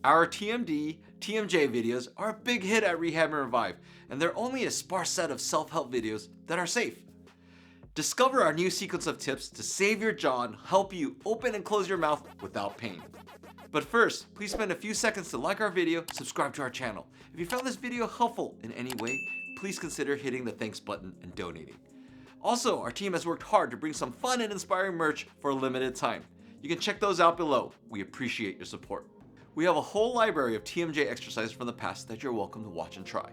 Our TMJ videos are a big hit at Rehab and Revive, and they're only a sparse set of self-help videos that are safe. Discover our new sequence of tips to save your jaw and help you open and close your mouth without pain. But first, please spend a few seconds to like our video, subscribe to our channel. If you found this video helpful in any way, please consider hitting the thanks button and donating. Also, our team has worked hard to bring some fun and inspiring merch for a limited time. You can check those out below. We appreciate your support. We have a whole library of TMJ exercises from the past that you're welcome to watch and try.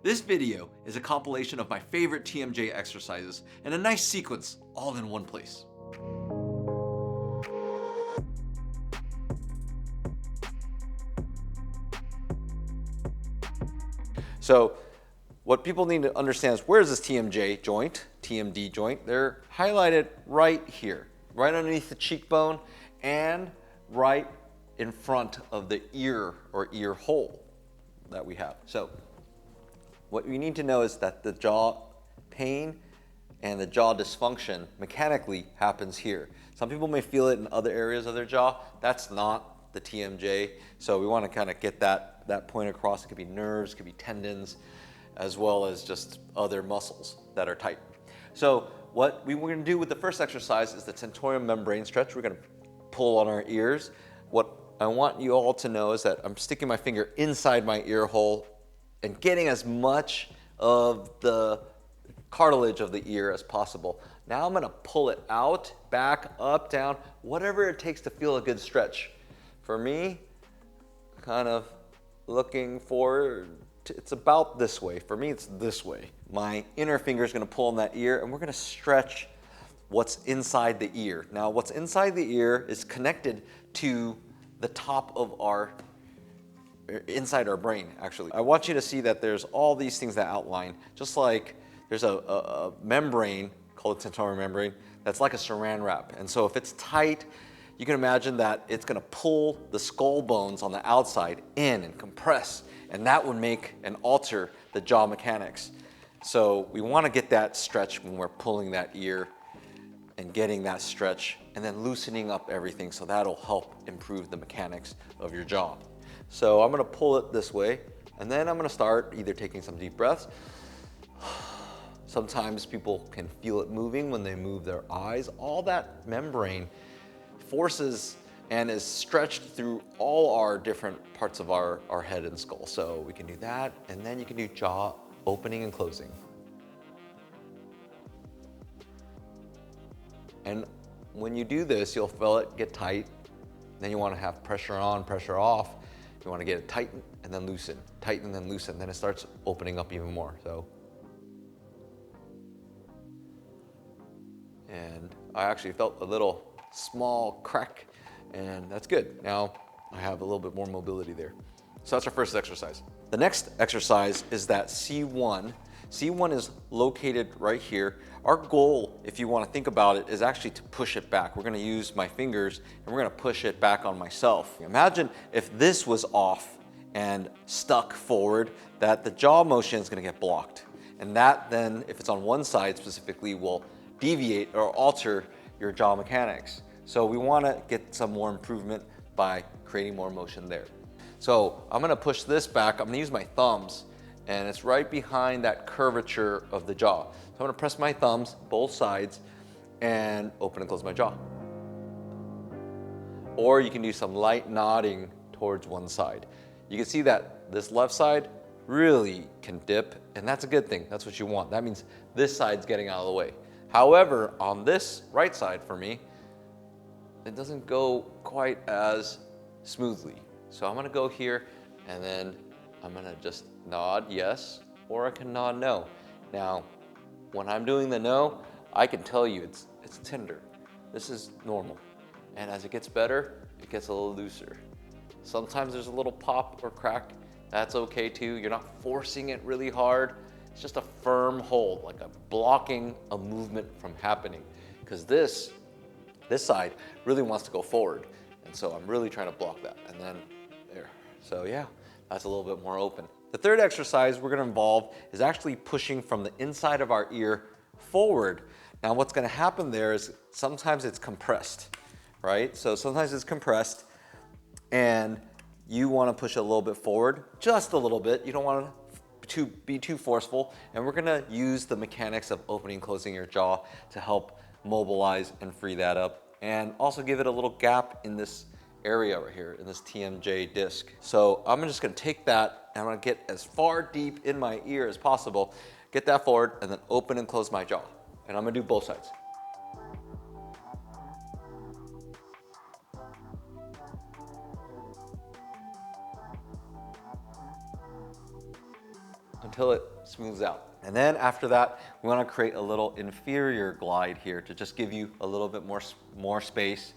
This video is a compilation of my favorite TMJ exercises and a nice sequence all in one place. So what people need to understand is, where's this TMJ joint, TMD joint? They're highlighted right here, right underneath the cheekbone and right in front of the ear or ear hole that we have. So what you need to know is that the jaw pain and the jaw dysfunction mechanically happens here. Some people may feel it in other areas of their jaw. That's not the TMJ. So we want to kind of get that point across. It could be nerves, it could be tendons, as well as just other muscles that are tight. So what we're going to do with the first exercise is the Tentorium membrane stretch. We're going to pull on our ears. What I want you all to know is that I'm sticking my finger inside my ear hole and getting as much of the cartilage of the ear as possible. Now I'm going to pull it out, back, up, down, whatever it takes to feel a good stretch. For me, kind of looking for, it's about this way. For me, it's this way. My inner finger is going to pull on that ear, and we're going to stretch what's inside the ear. Now, what's inside the ear is connected to the top of our, inside our brain, actually. I want you to see that there's all these things that outline, just like there's a membrane called a Tentorium membrane that's like a saran wrap. And so if it's tight, you can imagine that it's going to pull the skull bones on the outside in and compress, and that would make and alter the jaw mechanics. So we want to get that stretch when we're pulling that ear and getting that stretch, and then loosening up everything, so that'll help improve the mechanics of your jaw. So I'm going to pull it this way, and then I'm going to start either taking some deep breaths. Sometimes people can feel it moving when they move their eyes. All that membrane forces and is stretched through all our different parts of our head and skull. So we can do that, and then you can do jaw opening and closing. And when you do this, you'll feel it get tight. Then you want to have pressure on, pressure off. You want to get it tighten and then loosen, tighten and then loosen. Then it starts opening up even more. So, and I actually felt a little small crack, and that's good. Now I have a little bit more mobility there. So that's our first exercise. The next exercise is that C1. C1 is located right here. Our goal, if you want to think about it, is actually to push it back. We're going to use my fingers and we're going to push it back on myself. Imagine if this was off and stuck forward, that the jaw motion is going to get blocked. And that then, if it's on one side specifically, will deviate or alter your jaw mechanics. So we want to get some more improvement by creating more motion there. So I'm going to push this back. I'm going to use my thumbs, and it's right behind that curvature of the jaw. So I'm going to press my thumbs, both sides, and open and close my jaw. Or you can do some light nodding towards one side. You can see that this left side really can dip, and that's a good thing. That's what you want. That means this side's getting out of the way. However, on this right side for me, it doesn't go quite as smoothly. So I'm going to go here, and then I'm going to just nod yes, or I can nod no. Now, when I'm doing the no, I can tell you it's tender. This is normal. And as it gets better, it gets a little looser. Sometimes there's a little pop or crack. That's okay too. You're not forcing it really hard. It's just a firm hold, like a blocking a movement from happening. Because this side really wants to go forward. And so I'm really trying to block that. And then there. So yeah, that's a little bit more open. The third exercise we're going to involve is actually pushing from the inside of our ear forward. Now what's going to happen there is sometimes it's compressed, right? So sometimes it's compressed, and you want to push it a little bit forward, just a little bit. You don't want to be too forceful. And we're gonna use the mechanics of opening and closing your jaw to help mobilize and free that up, and also give it a little gap in this area right here, in this TMJ disc. So I'm just gonna take that, and I'm gonna get as far deep in my ear as possible, get that forward, and then open and close my jaw. And I'm gonna do both sides. Until it smooths out. And then after that, we want to create a little inferior glide here to just give you a little bit more space.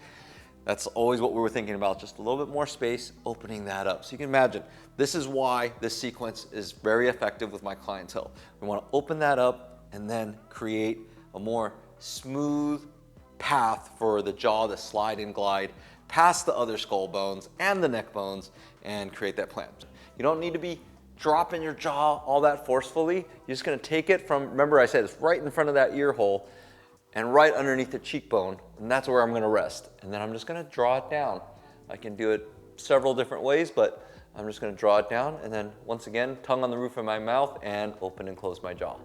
That's always what we were thinking about, just a little bit more space, opening that up. So you can imagine, this is why this sequence is very effective with my clientele. We want to open that up and then create a more smooth path for the jaw to slide and glide past the other skull bones and the neck bones and create that plan. You don't need to be dropping your jaw all that forcefully. You're just gonna take it from, remember I said it's right in front of that ear hole and right underneath the cheekbone, and that's where I'm gonna rest. And then I'm just gonna draw it down. I can do it several different ways, but I'm just gonna draw it down, and then once again, tongue on the roof of my mouth and open and close my jaw.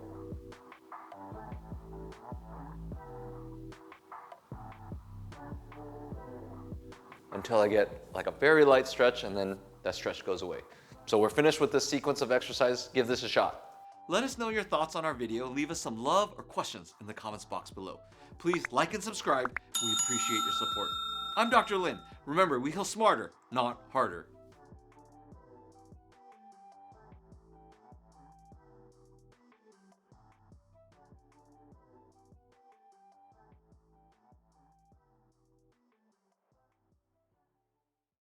Until I get like a very light stretch, and then that stretch goes away. So we're finished with this sequence of exercise. Give this a shot. Let us know your thoughts on our video. Leave us some love or questions in the comments box below. Please like and subscribe. We appreciate your support. I'm Dr. Lin. Remember, we heal smarter, not harder.